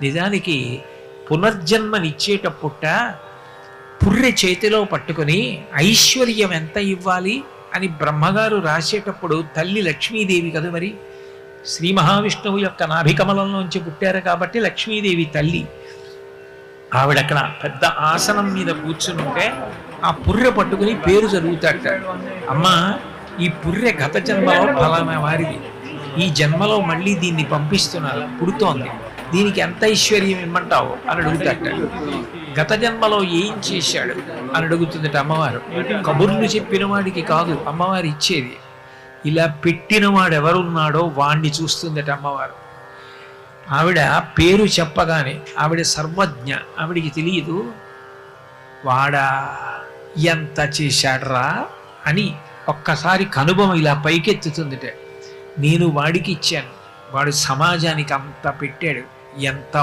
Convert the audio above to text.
నిజానికి పునర్జన్మనిచ్చేటప్పుట పుర్రె చేతిలో పట్టుకుని ఐశ్వర్యం ఎంత ఇవ్వాలి అని బ్రహ్మగారు రాసేటప్పుడు తల్లి లక్ష్మీదేవి కదా మరి. శ్రీ మహావిష్ణువు యొక్క నాభికమలంలోంచి పుట్టారు కాబట్టి లక్ష్మీదేవి తల్లి. ఆవిడక్కడ పెద్ద ఆసనం మీద కూర్చునుంటే ఆ పుర్రె పట్టుకుని పేరు చదువుతాట. అమ్మ, ఈ పుర్రె గత జన్మలో ఫలానా వారిది, ఈ జన్మలో మళ్ళీ దీన్ని పంపిస్తున్నారు, పుడుతోంది, దీనికి ఎంత ఐశ్వర్యం ఇమ్మంటావు అని అడుగుతాట. గత జన్మలో ఏం చేశాడు అని అడుగుతుందట అమ్మవారు. కబుర్లు చెప్పిన వాడికి కాదు అమ్మవారు ఇచ్చేది, ఇలా పెట్టినవాడు ఎవరున్నాడో వాణ్ణి చూస్తుందట అమ్మవారు. ఆవిడ పేరు చెప్పగానే ఆవిడ సర్వజ్ఞ, ఆవిడికి తెలియదు వాడా ఎంత చేశాడ్రా అని. ఒక్కసారి కనుబొమ ఇలా పైకెత్తుతుందిట. నేను వాడికి ఇచ్చాను, వాడు సమాజానికి అంత పెట్టాడు, ఎంత